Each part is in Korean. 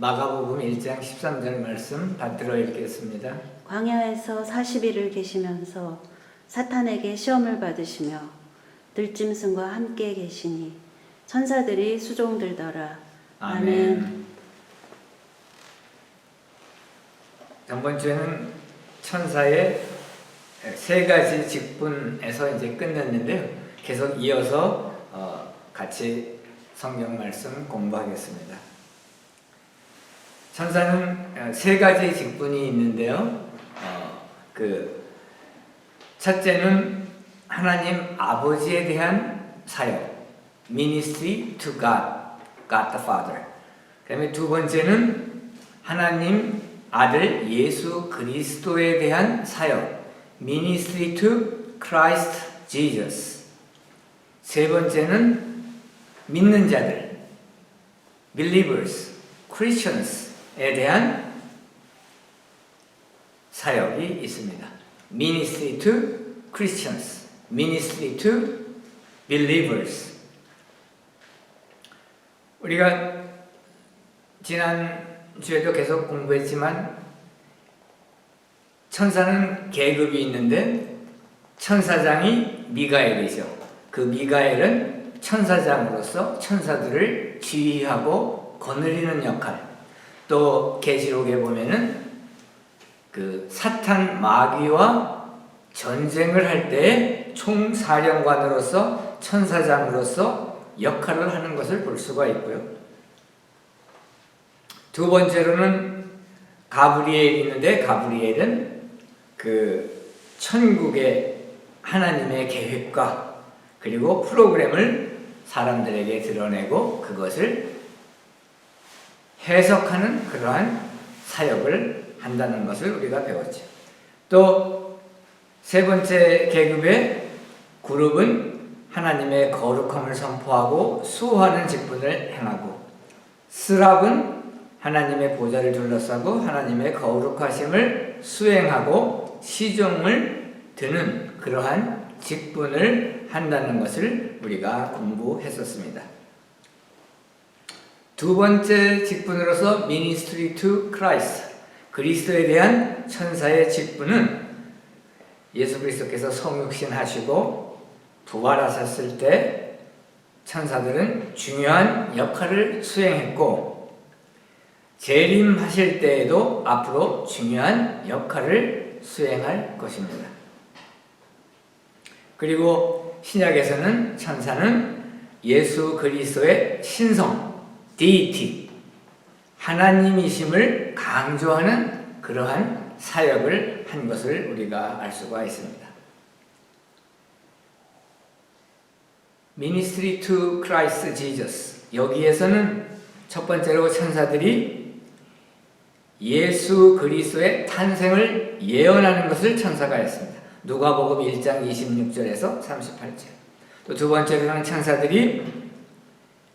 마가복음 1장 13절 말씀 받들어 읽겠습니다. 광야에서 40일을 계시면서 사탄에게 시험을 받으시며 들짐승과 함께 계시니 천사들이 수종들더라. 아멘. 전번 주에는 천사의 세 가지 직분에서 이제 끝냈는데요. 계속 이어서 같이 성경 말씀 공부하겠습니다. 천사는 세 가지 직분이 있는데요. 첫째는 하나님 아버지에 대한 사역, ministry to God, God the Father. 그다음에 두 번째는 하나님 아들 예수 그리스도에 대한 사역, ministry to Christ Jesus. 세 번째는 믿는 자들, believers, Christians에 대한 사역이 있습니다. ministry to Christians, ministry to believers. 우리가 지난 주에도 계속 공부했지만 천사는 계급이 있는데 천사장이 미가엘이죠. 그 미가엘은 천사장으로서 천사들을 지휘하고 거느리는 역할. 또 계시록에 보면은 그 사탄 마귀와 전쟁을 할 때 총사령관으로서 천사장으로서 역할을 하는 것을 볼 수가 있고요. 두 번째로는 가브리엘이 있는데 가브리엘은 그 천국의 하나님의 계획과 그리고 프로그램을 사람들에게 드러내고 그것을 해석하는 그러한 사역을 한다는 것을 우리가 배웠죠. 또 세 번째 계급의 그룹은 하나님의 거룩함을 선포하고 수호하는 직분을 행하고 스랍은 하나님의 보좌를 둘러싸고 하나님의 거룩하심을 수행하고 시종을 드는 그러한 직분을 한다는 것을 우리가 공부했었습니다. 두 번째 직분으로서 ministry to Christ, 그리스도에 대한 천사의 직분은 예수 그리스도께서 성육신 하시고 부활하셨을 때 천사들은 중요한 역할을 수행했고 재림하실 때에도 앞으로 중요한 역할을 수행할 것입니다. 그리고 신약에서는 천사는 예수 그리스도의 신성, deity, 하나님이심을 강조하는 그러한 사역을 한 것을 우리가 알 수가 있습니다. Ministry to Christ Jesus. 여기에서는 첫 번째로 천사들이 예수 그리스도의 탄생을 예언하는 것을 천사가 했습니다. 누가복음 1장 26절에서 38절. 또 두 번째로는 천사들이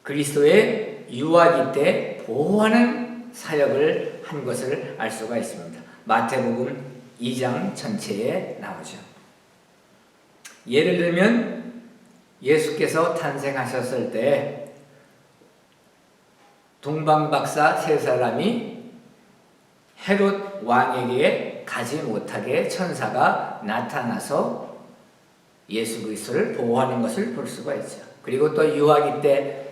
그리스도의 유아기 때 보호하는 사역을 한 것을 알 수가 있습니다. 마태복음 2장 전체에 나오죠. 예를 들면 예수께서 탄생하셨을 때 동방박사 세 사람이 헤롯 왕에게 가지 못하게 천사가 나타나서 예수 그리스도를 보호하는 것을 볼 수가 있죠. 그리고 또 유아기 때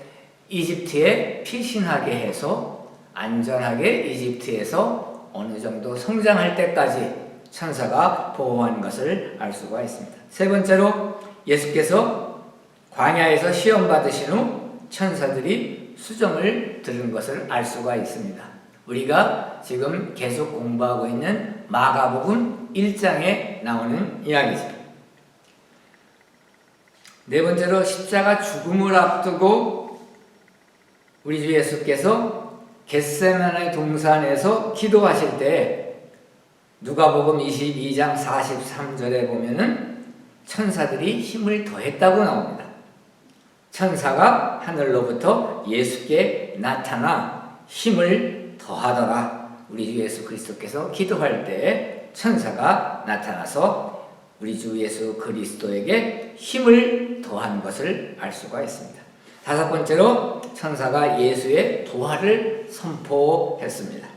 이집트에 피신하게 해서 안전하게 이집트에서 어느 정도 성장할 때까지 천사가 보호한 것을 알 수가 있습니다. 세 번째로 예수께서 광야에서 시험 받으신 후 천사들이 수종을 들은 것을 알 수가 있습니다. 우리가 지금 계속 공부하고 있는 마가복음 1장에 나오는 이야기죠. 네 번째로 십자가 죽음을 앞두고 우리 주 예수께서 겟세마네 동산에서 기도하실 때 누가복음 22장 43절에 보면은 천사들이 힘을 더했다고 나옵니다. 천사가 하늘로부터 예수께 나타나 힘을 더하더라. 우리 주 예수 그리스도께서 기도할 때 천사가 나타나서 우리 주 예수 그리스도에게 힘을 더한 것을 알 수가 있습니다. 다섯 번째로 천사가 예수의 부활을 선포했습니다.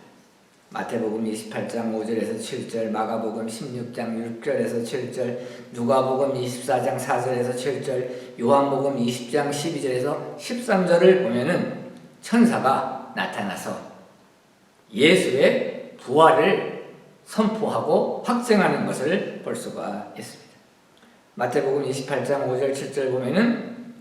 마태복음 28장 5절에서 7절, 마가복음 16장 6절에서 7절, 누가복음 24장 4절에서 7절, 요한복음 20장 12절에서 13절을 보면은 천사가 나타나서 예수의 부활을 선포하고 확증하는 것을 볼 수가 있습니다. 마태복음 28장 5절 7절 보면은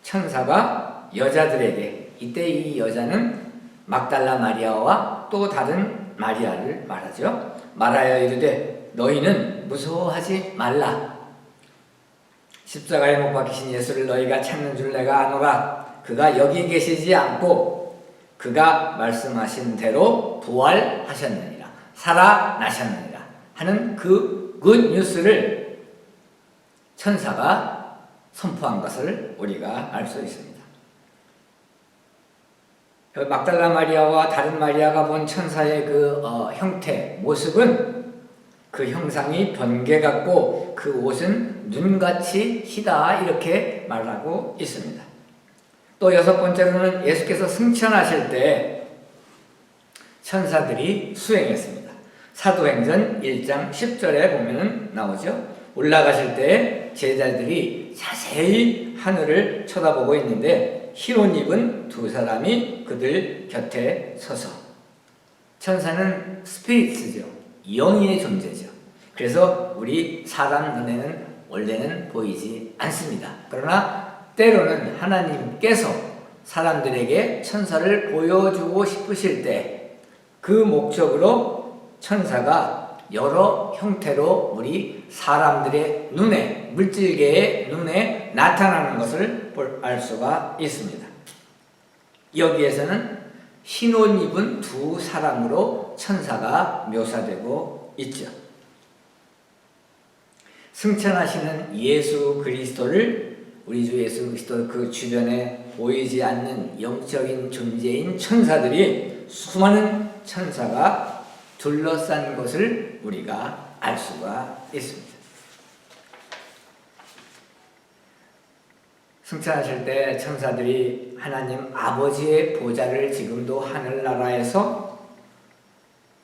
천사가 여자들에게, 이때 이 여자는 막달라 마리아와 또 다른 마리아를 말하죠. 말하여 이르되 너희는 무서워하지 말라. 십자가에 못 박히신 예수를 너희가 찾는 줄 내가 아노라. 그가 여기 계시지 않고 그가 말씀하신 대로 부활하셨느니라, 살아나셨느니라 하는 그 굿뉴스를 천사가 선포한 것을 우리가 알 수 있습니다. 막달라 마리아와 다른 마리아가 본 천사의 그 형태, 모습은 그 형상이 번개 같고 그 옷은 눈같이 희다, 이렇게 말하고 있습니다. 또 여섯 번째로는 예수께서 승천하실 때 천사들이 수행했습니다. 사도행전 1장 10절에 보면 나오죠. 올라가실 때 제자들이 자세히 하늘을 쳐다보고 있는데 흰 옷 입은 두 사람이 그들 곁에 서서, 천사는 스피릿이죠. 영의 존재죠. 그래서 우리 사람 눈에는 원래는 보이지 않습니다. 그러나 때로는 하나님께서 사람들에게 천사를 보여주고 싶으실 때 그 목적으로 천사가 여러 형태로 우리 사람들의 눈에, 물질계의 눈에 나타나는 것을 알 수가 있습니다. 여기에서는 흰 옷 입은 두 사람으로 천사가 묘사되고 있죠. 승천하시는 예수 그리스도를, 우리 주 예수 그리스도 그 주변에 보이지 않는 영적인 존재인 천사들이, 수많은 천사가 둘러싼 것을 우리가 알 수가 있습니다. 승천하실 때 천사들이 하나님 아버지의 보좌를 지금도 하늘나라에서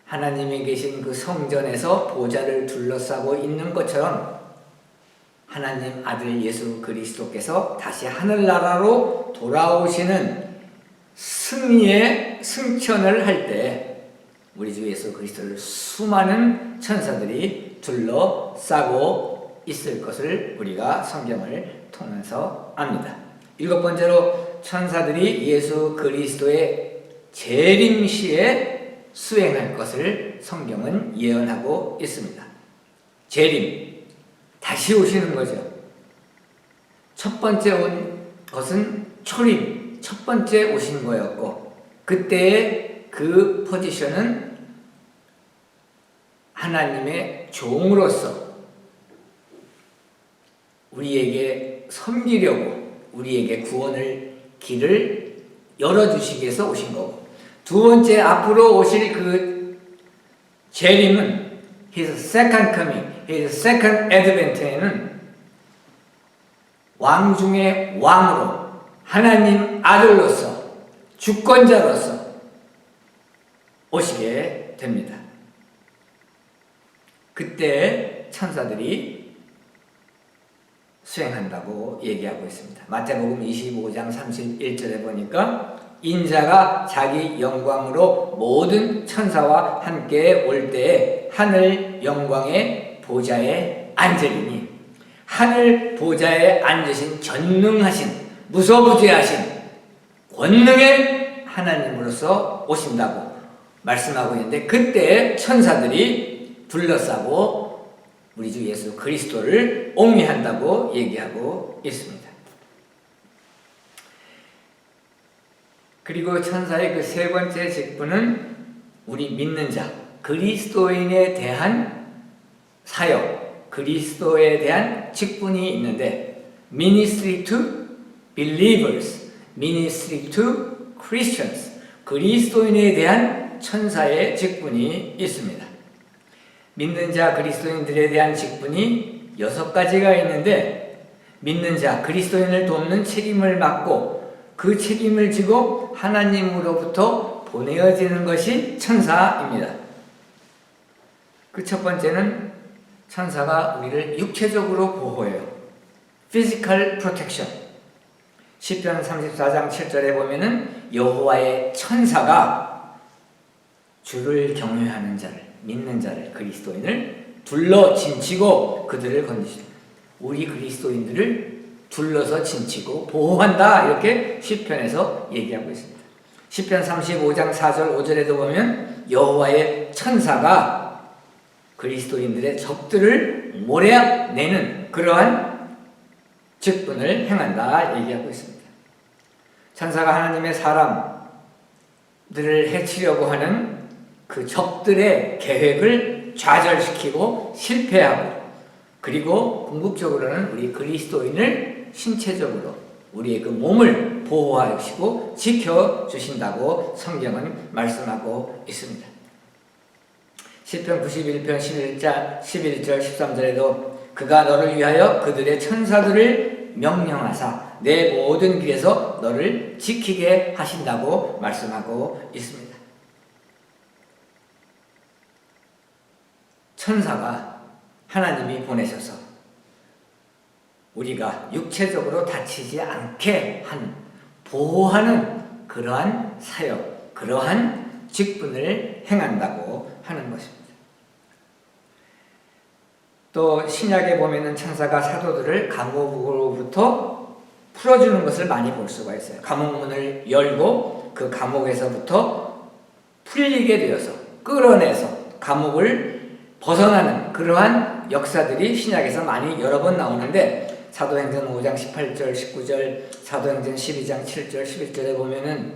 하나님이 계신 그 성전에서 보좌를 둘러싸고 있는 것처럼 하나님 아들 예수 그리스도께서 다시 하늘나라로 돌아오시는 승리의 승천을 할 때 우리 주 예수 그리스도를 수많은 천사들이 둘러싸고 있을 것을 우리가 성경을 통해서 압니다. 일곱 번째로 천사들이 예수 그리스도의 재림시에 수행할 것을 성경은 예언하고 있습니다. 재림, 다시 오시는 거죠. 첫 번째 온 것은 초림, 첫 번째 오신 거였고, 그때의 그 포지션은 하나님의 종으로서 우리에게 섬기려고, 우리에게 구원을 길을 열어주시기 위해서 오신 거고, 두 번째 앞으로 오실 그 재림은 His second coming, His second advent에는 왕 중의 왕으로, 하나님 아들로서, 주권자로서 오시게 됩니다. 그때 천사들이 수행한다고 얘기하고 있습니다. 마태복음 25장 31절에 보니까 인자가 자기 영광으로 모든 천사와 함께 올 때에 하늘 영광의 보좌에 앉으리니, 하늘 보좌에 앉으신 전능하신, 무소부재하신 권능의 하나님으로서 오신다고 말씀하고 있는데, 그때 천사들이 둘러싸고 우리 주 예수 그리스도를 옹이한다고 얘기하고 있습니다. 그리고 천사의 그 세 번째 직분은 우리 믿는 자, 그리스도인에 대한 사역, 그리스도에 대한 직분이 있는데, ministry to believers, ministry to Christians, 그리스도인에 대한 천사의 직분이 있습니다. 믿는 자 그리스도인들에 대한 직분이 6가지가 있는데, 믿는 자 그리스도인을 돕는 책임을 맡고 그 책임을 지고 하나님으로부터 보내어지는 것이 천사입니다. 그 첫 번째는 천사가 우리를 육체적으로 보호해요. Physical protection. 시편 34장 7절에 보면은 여호와의 천사가 주를 경외하는 자를, 믿는 자를, 그리스도인을 둘러 진치고 그들을 건지시다. 우리 그리스도인들을 둘러서 진치고 보호한다, 이렇게 시편에서 얘기하고 있습니다. 시편 35장 4절 5절에도 보면 여호와의 천사가 그리스도인들의 적들을 몰아내는 그러한 직분을 행한다 얘기하고 있습니다. 천사가 하나님의 사람들을 해치려고 하는 그 적들의 계획을 좌절시키고 실패하고, 그리고 궁극적으로는 우리 그리스도인을 신체적으로 우리의 그 몸을 보호하시고 지켜주신다고 성경은 말씀하고 있습니다. 시편 91편 11절 13절에도 그가 너를 위하여 그들의 천사들을 명령하사 내 모든 길에서 너를 지키게 하신다고 말씀하고 있습니다. 천사가 하나님이 보내셔서 우리가 육체적으로 다치지 않게 보호하는 그러한 사역, 그러한 직분을 행한다고 하는 것입니다. 또 신약에 보면은 천사가 사도들을 감옥으로부터 풀어주는 것을 많이 볼 수가 있어요. 감옥문을 열고 그 감옥에서부터 풀리게 되어서 끌어내서 감옥을 벗어나는 그러한 역사들이 신약에서 많이 여러 번 나오는데, 사도행전 5장 18절 19절, 사도행전 12장 7절 11절에 보면은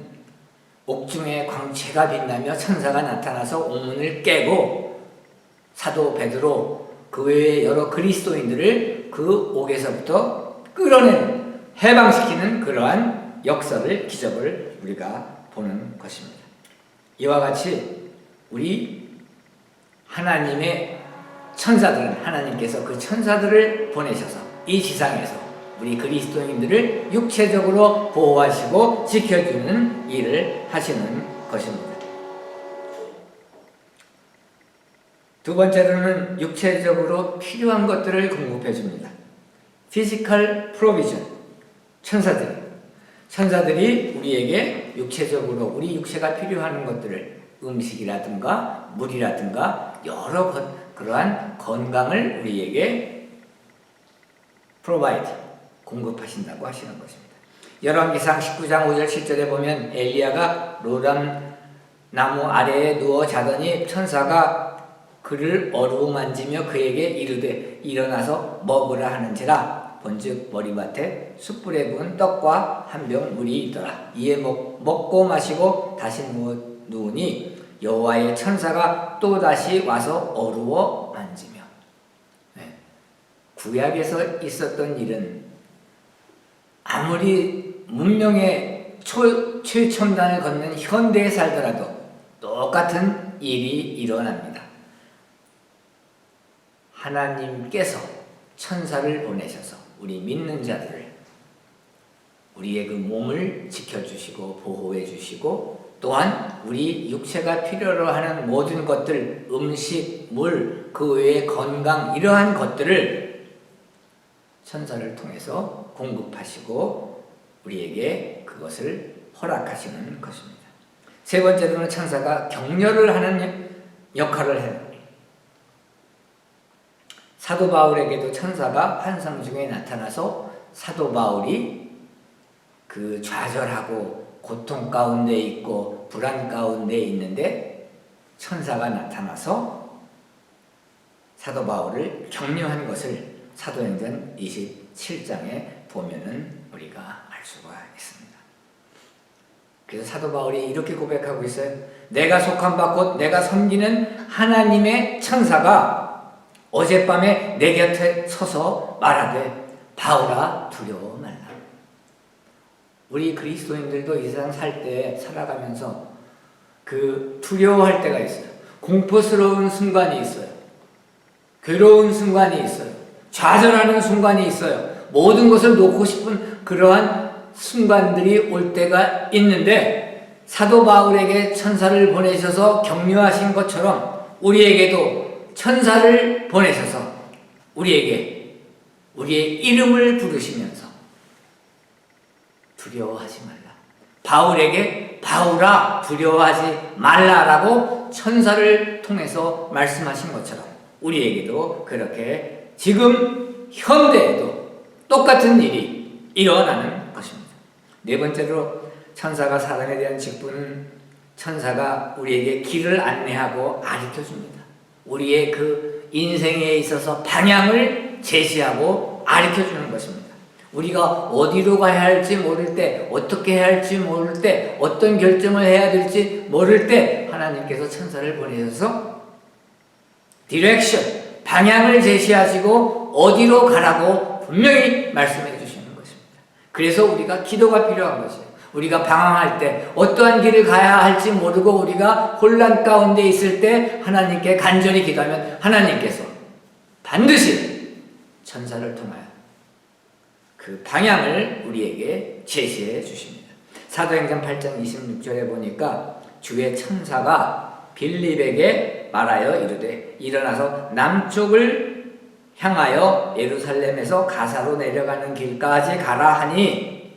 옥중에 광채가 빛나며 천사가 나타나서 옥문을 깨고 사도 베드로 그 외에 여러 그리스도인들을 그 옥에서부터 끌어내는, 해방시키는 그러한 역사를, 기적을 우리가 보는 것입니다. 이와 같이 우리 하나님의 천사들은, 하나님께서 그 천사들을 보내셔서 이 지상에서 우리 그리스도인들을 육체적으로 보호하시고 지켜주는 일을 하시는 것입니다. 두 번째로는 육체적으로 필요한 것들을 공급해 줍니다. Physical provision. 천사들이 우리에게 육체적으로 우리 육체가 필요한 것들을, 음식이라든가 물이라든가 여러 그러한 건강을 우리에게 provide, 공급하신다고 하시는 것입니다. 열왕기상 19장 5절 7절에 보면 엘리야가 로담 나무 아래에 누워 자더니 천사가 그를 어루만지며 그에게 이르되 일어나서 먹으라 하는지라. 본즉 머리맡에 숯불에 구운 떡과 한 병 물이 있더라. 이에 먹고 마시고 다시 누우니 여호와의 천사가 또다시 와서 어루어 만지며. 구약에서 있었던 일은 아무리 문명의 최첨단을 걷는 현대에 살더라도 똑같은 일이 일어납니다. 하나님께서 천사를 보내셔서 우리 믿는 자들을, 우리의 그 몸을 지켜주시고 보호해주시고, 또한 우리 육체가 필요로 하는 모든 것들, 음식, 물, 그 외의 건강, 이러한 것들을 천사를 통해서 공급하시고 우리에게 그것을 허락하시는 것입니다. 세 번째로는 천사가 격려를 하는 역할을 해요. 사도 바울에게도 천사가 환상 중에 나타나서 사도 바울이 그 좌절하고 고통 가운데 있고 불안 가운데 있는데 천사가 나타나서 사도 바울을 격려한 것을 사도행전 27장에 보면은 우리가 알 수가 있습니다. 그래서 사도 바울이 이렇게 고백하고 있어요. 내가 속한 바 곧 내가 섬기는 하나님의 천사가 어젯밤에 내 곁에 서서 말하되 바울아 두려워 말라. 우리 그리스도인들도 이 세상 살 때 살아가면서 그 두려워할 때가 있어요. 공포스러운 순간이 있어요. 괴로운 순간이 있어요. 좌절하는 순간이 있어요. 모든 것을 놓고 싶은 그러한 순간들이 올 때가 있는데 사도 바울에게 천사를 보내셔서 격려하신 것처럼 우리에게도 천사를 보내셔서 우리에게 우리의 이름을 부르시면서 두려워하지 말라. 바울에게 바울아 두려워하지 말라라고 천사를 통해서 말씀하신 것처럼 우리에게도 그렇게 지금 현대에도 똑같은 일이 일어나는 것입니다. 네 번째로 천사가 사람에 대한 직분은 천사가 우리에게 길을 안내하고 가르쳐 줍니다. 우리의 그 인생에 있어서 방향을 제시하고 가르쳐 주는 것입니다. 우리가 어디로 가야 할지 모를 때, 어떻게 해야 할지 모를 때, 어떤 결정을 해야 될지 모를 때 하나님께서 천사를 보내셔서 디렉션, 방향을 제시하시고 어디로 가라고 분명히 말씀해 주시는 것입니다. 그래서 우리가 기도가 필요한 것이에요. 우리가 방황할 때 어떠한 길을 가야 할지 모르고 우리가 혼란 가운데 있을 때 하나님께 간절히 기도하면 하나님께서 반드시 천사를 통하여 그 방향을 우리에게 제시해 주십니다. 사도행전 8장 26절에 보니까 주의 천사가 빌립에게 말하여 이르되 일어나서 남쪽을 향하여 예루살렘에서 가사로 내려가는 길까지 가라 하니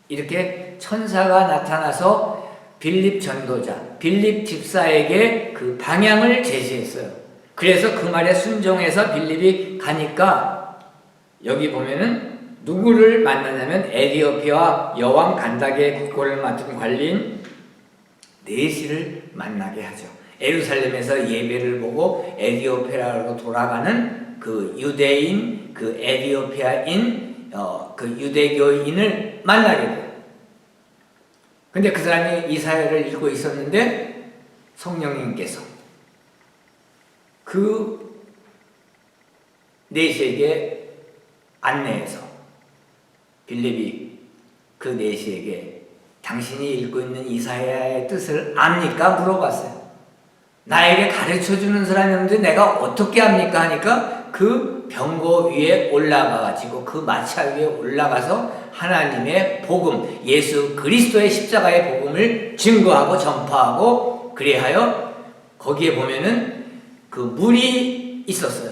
이렇게 천사가 나타나서 빌립 전도자, 빌립 집사에게 그 방향을 제시했어요. 그래서 그 말에 순종해서 빌립이 가니까 여기 보면은 누구를 만나냐면 에디오피아 여왕 간다게의 국고를 맡은 관리인 네시를 만나게 하죠. 예루살렘에서 예배를 보고 에디오피아로 돌아가는 그 유대인, 그 에디오피아인, 그 유대교인을 만나게 돼요. 근데 그 사람이 이사야를 읽고 있었는데 성령님께서 그 네시에게 안내해서 빌립이 그 네시에게 당신이 읽고 있는 이사야의 뜻을 압니까? 물어봤어요. 나에게 가르쳐주는 사람이 없는데 내가 어떻게 합니까? 하니까 그 병거 위에 올라가가지고 그 마차 위에 올라가서 하나님의 복음, 예수 그리스도의 십자가의 복음을 증거하고 전파하고 그리하여 거기에 보면은 그 물이 있었어요.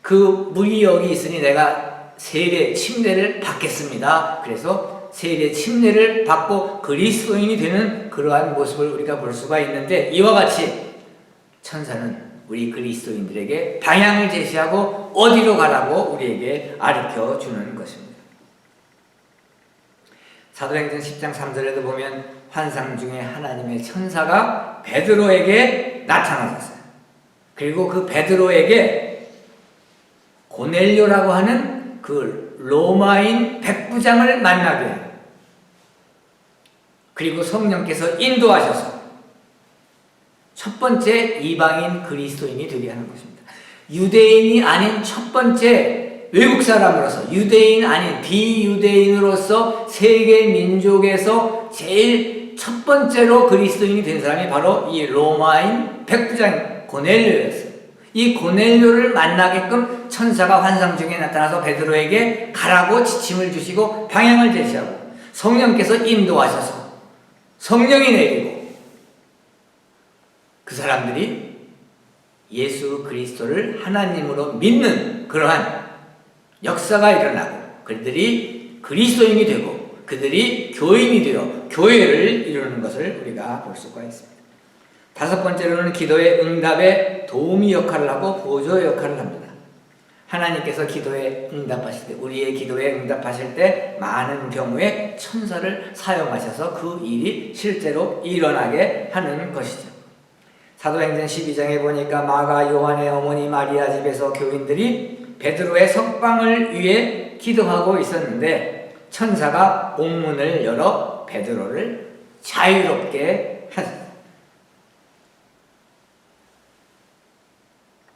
그 물이 여기 있으니 내가 세례 침례를 받겠습니다. 그래서 세례 침례를 받고 그리스도인이 되는 그러한 모습을 우리가 볼 수가 있는데 이와 같이 천사는 우리 그리스도인들에게 방향을 제시하고 어디로 가라고 우리에게 가르쳐 주는 것입니다. 사도행전 10장 3절에도 보면 환상 중에 하나님의 천사가 베드로에게 나타나셨어요. 그리고 그 베드로에게 고넬료라고 하는 그 로마인 백부장을 만나게 해요. 그리고 성령께서 인도하셔서 첫 번째 이방인 그리스도인이 되게 하는 것입니다. 유대인이 아닌 첫 번째 외국 사람으로서, 유대인 아닌 비유대인으로서 세계 민족에서 제일 첫 번째로 그리스도인이 된 사람이 바로 이 로마인 백부장 고넬료였어요. 이 고넬료를 만나게끔 천사가 환상 중에 나타나서 베드로에게 가라고 지침을 주시고 방향을 제시하고 성령께서 인도하셔서 성령이 내리고 그 사람들이 예수 그리스도를 하나님으로 믿는 그러한 역사가 일어나고 그들이 그리스도인이 되고 그들이 교인이 되어 교회를 이루는 것을 우리가 볼 수가 있습니다. 다섯 번째로는 기도의 응답에 도우미 역할을 하고 보조 역할을 합니다. 하나님께서 기도에 응답하실 때, 우리의 기도에 응답하실 때 많은 경우에 천사를 사용하셔서 그 일이 실제로 일어나게 하는 것이죠. 사도행전 12장에 보니까 마가 요한의 어머니 마리아 집에서 교인들이 베드로의 석방을 위해 기도하고 있었는데 천사가 옥문을 열어 베드로를 자유롭게 하셨습니다.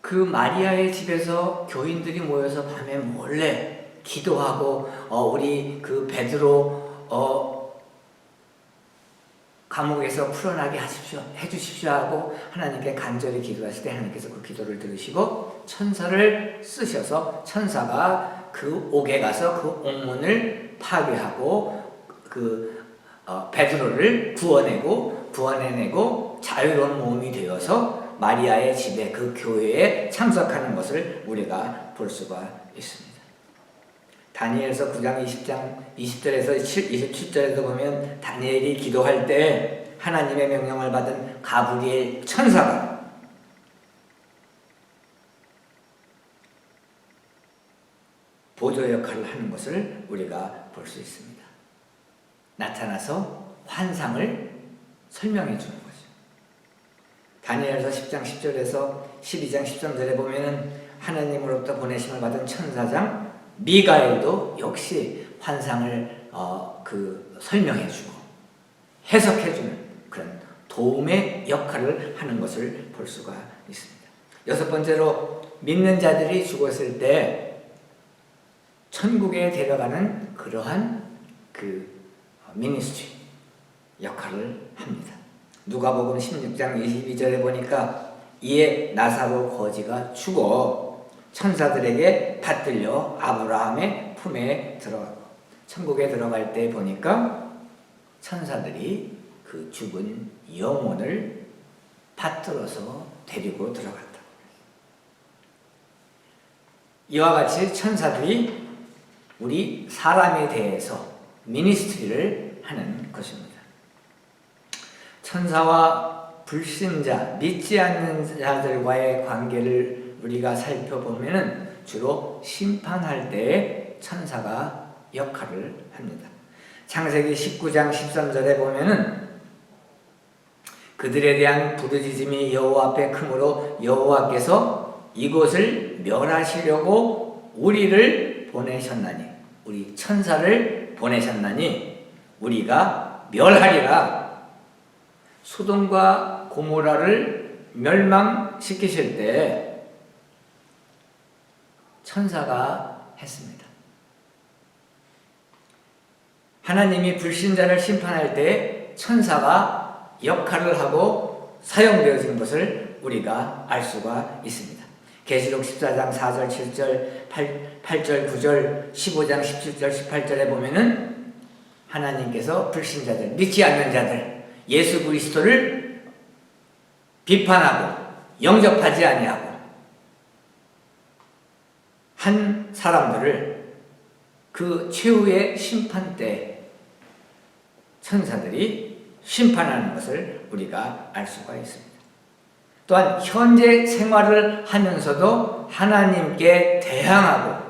그 마리아의 집에서 교인들이 모여서 밤에 몰래 기도하고 우리 그 베드로 감옥에서 풀어나게 해주십시오 하고 하나님께 간절히 기도하실 때 하나님께서 그 기도를 들으시고 천사를 쓰셔서 천사가 그 옥에 가서 그 옥문을 파괴하고 베드로를 구원해내고 자유로운 몸이 되어서 마리아의 집에 그 교회에 참석하는 것을 우리가 볼 수가 있습니다. 다니엘서 9장 20절에서 27절에도 보면 다니엘이 기도할 때 하나님의 명령을 받은 가브리엘 천사가 보조 역할을 하는 것을 우리가 볼 수 있습니다. 나타나서 환상을 설명해 주는 거죠. 다니엘서 10장 10절에서 12장 13절에 보면은 하나님으로부터 보내심을 받은 천사장 미가엘도 역시 환상을 설명해 주고 해석해 주는 그런 도움의 역할을 하는 것을 볼 수가 있습니다. 여섯 번째로 믿는 자들이 죽었을 때 천국에 데려가는 그러한 미니스트리 역할을 합니다. 누가복음 16장 22절에 보니까 이에 나사로 거지가 죽어 천사들에게 받들려 아브라함의 품에 들어가고 천국에 들어갈 때 보니까 천사들이 그 죽은 영혼을 받들어서 데리고 들어갔다. 이와 같이 천사들이 우리 사람에 대해서 미니스트리를 하는 것입니다. 천사와 불신자, 믿지 않는 자들과의 관계를 우리가 살펴보면 주로 심판할 때에 천사가 역할을 합니다. 창세기 19장 13절에 보면은 그들에 대한 부르짖음이 여호와 앞에 크므로 여호와께서 이곳을 멸하시려고 우리를 보내셨나니, 우리 천사를 보내셨나니 우리가 멸하리라. 소돔과 고모라를 멸망시키실 때 천사가 했습니다. 하나님이 불신자를 심판할 때 천사가 역할을 하고 사용되어진 것을 우리가 알 수가 있습니다. 계시록 14장 4절 7절 8절 9절 15장 17절 18절에 보면은 하나님께서 불신자들, 믿지 않는 자들, 예수 그리스도를 비판하고 영접하지 아니하고 한 사람들을 그 최후의 심판 때 천사들이 심판하는 것을 우리가 알 수가 있습니다. 또한 현재 생활을 하면서도 하나님께 대항하고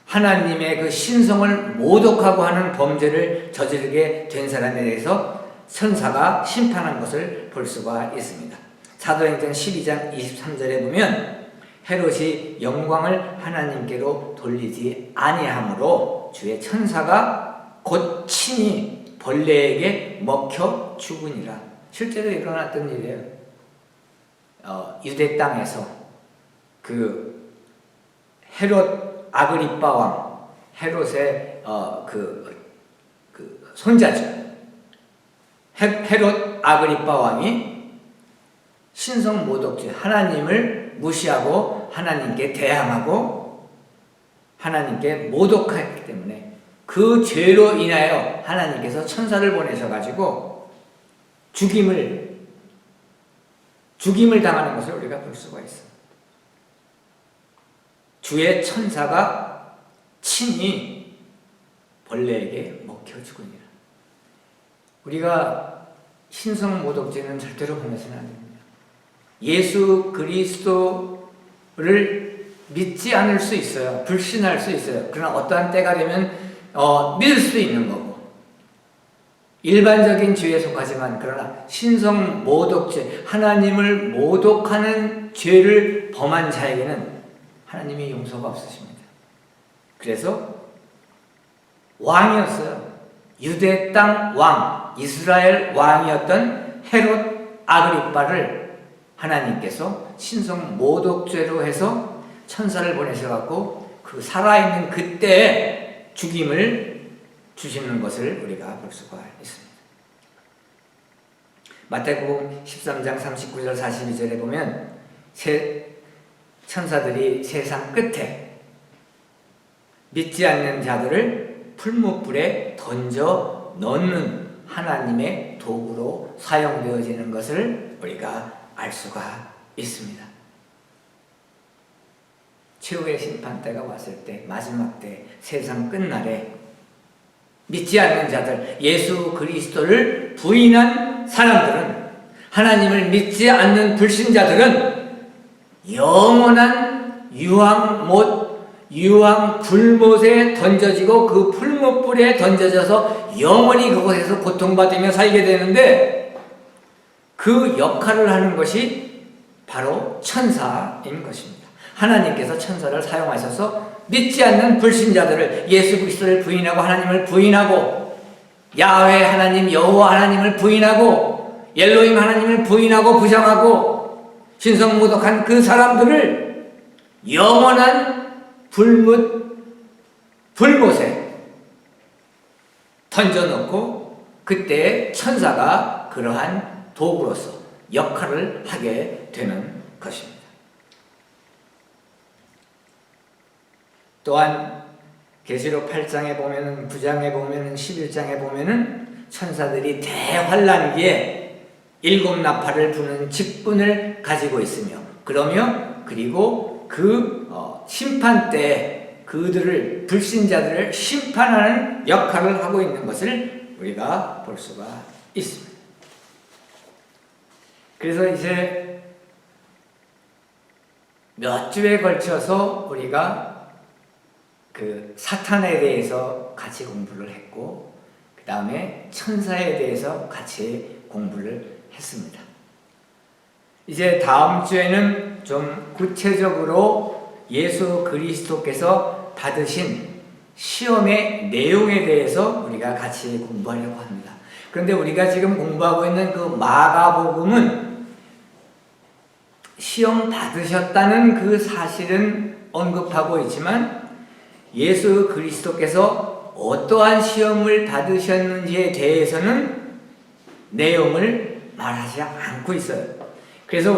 하나님의 그 신성을 모독하고 하는 범죄를 저지르게 된 사람에 대해서 천사가 심판한 것을 볼 수가 있습니다. 사도행전 12장 23절에 보면 헤롯이 영광을 하나님께로 돌리지 아니하므로 주의 천사가 곧 친히 벌레에게 먹혀 죽으니라. 실제로 일어났던 일이에요. 유대 땅에서 그 헤롯 아그리빠 왕, 헤롯의 손자죠. 헤롯 아그리빠 왕이 신성 모독죄, 하나님을 무시하고 하나님께 대항하고 하나님께 모독했기 때문에 그 죄로 인하여 하나님께서 천사를 보내셔가지고 죽임을 당하는 것을 우리가 볼 수가 있습니다. 주의 천사가 친히 벌레에게 먹혀 죽으니라. 우리가 신성 모독죄는 절대로 범해서는 안 됩니다. 예수 그리스도를 믿지 않을 수 있어요. 불신할 수 있어요. 그러나 어떠한 때가 되면 믿을 수 있는 거고 일반적인 죄에 속하지만 그러나 신성 모독죄, 하나님을 모독하는 죄를 범한 자에게는 하나님의 용서가 없으십니다. 그래서 왕이었어요. 유대 땅 왕, 이스라엘 왕이었던 헤롯 아그리빠를 하나님께서 신성 모독죄로 해서 천사를 보내셔갖고 그 살아있는 그때에 죽임을 주시는 것을 우리가 볼 수가 있습니다. 마태복음 13장 39절 42절에 보면 천사들이 세상 끝에 믿지 않는 자들을 풀무불에 던져 넣는 하나님의 도구로 사용되어지는 것을 우리가 알 수가 있습니다. 최후의 심판 때가 왔을 때, 마지막 때, 세상 끝날에 믿지 않는 자들, 예수 그리스도를 부인한 사람들은, 하나님을 믿지 않는 불신자들은 영원한 유황 불못에 던져지고 그 풀못불에 던져져서 영원히 그곳에서 고통받으며 살게 되는데, 그 역할을 하는 것이 바로 천사인 것입니다. 하나님께서 천사를 사용하셔서 믿지 않는 불신자들을, 예수 그리스도를 부인하고 하나님을 부인하고 야훼 하나님, 여호와 하나님을 부인하고 엘로힘 하나님을 부인하고 부정하고 신성모독한 그 사람들을 영원한 불못에 던져놓고, 그때 천사가 그러한 도구로서 역할을 하게 되는 것입니다. 또한 계시록 8장에 보면은, 9장에 보면은, 11장에 보면은 천사들이 대환란기에 7나팔을 부는 직분을 가지고 있으며, 그리고 그 심판 때 그들을, 불신자들을 심판하는 역할을 하고 있는 것을 우리가 볼 수가 있습니다. 그래서 이제 몇 주에 걸쳐서 우리가 그 사탄에 대해서 같이 공부를 했고, 그 다음에 천사에 대해서 같이 공부를 했습니다. 이제 다음 주에는 좀 구체적으로 예수 그리스도께서 받으신 시험의 내용에 대해서 우리가 같이 공부하려고 합니다. 그런데 우리가 지금 공부하고 있는 그 마가복음은 시험 받으셨다는 그 사실은 언급하고 있지만, 예수 그리스도께서 어떠한 시험을 받으셨는지에 대해서는 내용을 말하지 않고 있어요. 그래서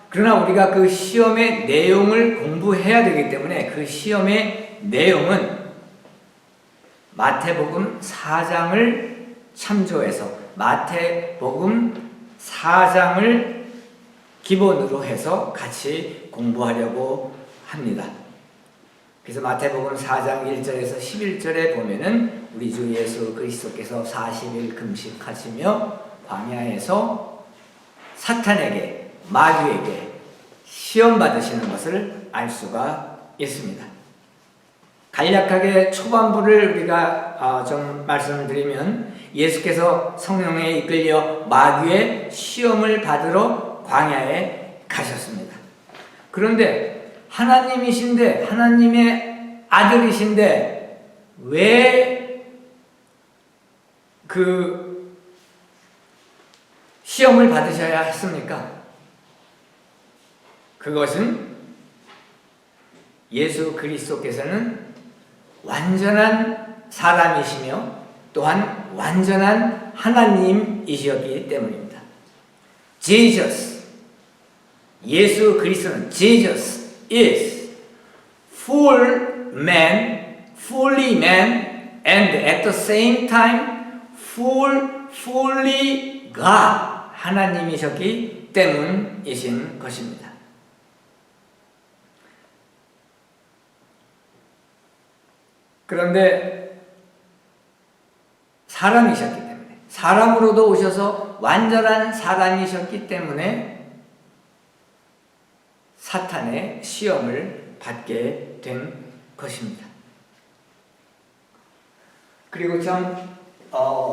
그러나 우리가 그 시험의 내용을 공부해야 되기 때문에, 그 시험의 내용은 마태복음 4장을 참조해서 마태복음 4장을 기본으로 해서 같이 공부하려고 합니다. 그래서 마태복음 4장 1절에서 11절에 보면은 우리 주 예수 그리스도께서 40일 금식하시며 광야에서 사탄에게, 마귀에게 시험 받으시는 것을 알 수가 있습니다. 간략하게 초반부를 우리가 좀 말씀을 드리면, 예수께서 성령에 이끌려 마귀의 시험을 받으러 광야에 가셨습니다. 그런데 하나님이신데, 하나님의 아들이신데 왜 그 시험을 받으셔야 했습니까? 그것은 예수 그리스도께서는 완전한 사람이시며 또한 완전한 하나님이셨기 때문입니다. Jesus, 예수 그리스도는 Jesus is fully man, and at the same time fully God, 하나님이셨기 때문이신 것입니다. 그런데 사람이셨기 때문에, 사람으로도 오셔서 완전한 사람이셨기 때문에 사탄의 시험을 받게 된 것입니다. 그리고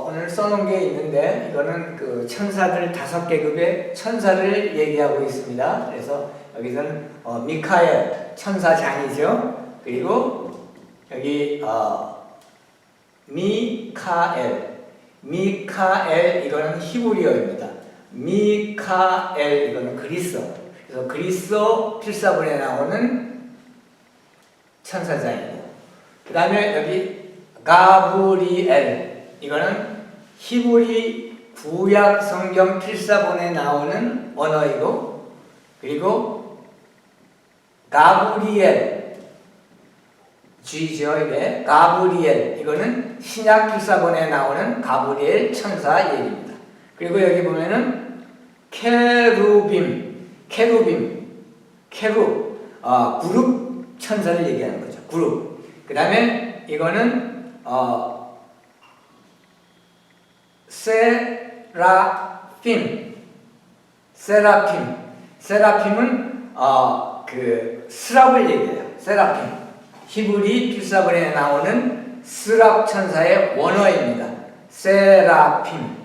오늘 써놓은 게 있는데, 이거는 그 천사들 5계급의 천사를 얘기하고 있습니다. 그래서 여기서는 미카엘 천사장이죠. 그리고 여기 미카엘 이거는 히브리어입니다. 미카엘 이거는 그리스어. 그래서 그리스어 필사본에 나오는 천사장이고, 그 다음에 여기 가브리엘 이거는 히브리 구약 성경 필사본에 나오는 언어이고, 그리고 가브리엘 G죠. 이게 가브리엘, 이거는 신약 필사본에 나오는 가브리엘 천사 얘기입니다. 그리고 여기 보면은 케루빔, 그룹 천사를 얘기하는 거죠. 그룹. 그 다음에 이거는 세라핌은 그 스랍을 얘기해요. 세라핌. 히브리 필사본에 나오는 스랍 천사의 원어입니다. 세라핌.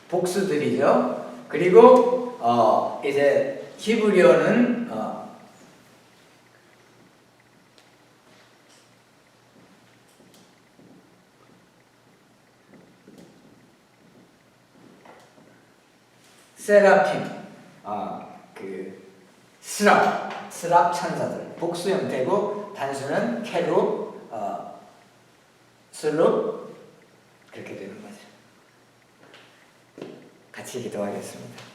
복수들이죠. 그리고 이제 히브리어는 세라핌, 그 스랍 천사들, 복수 형태고 단수는 케룹, 슬룹 그렇게 되는 거죠. 같이 기도하겠습니다.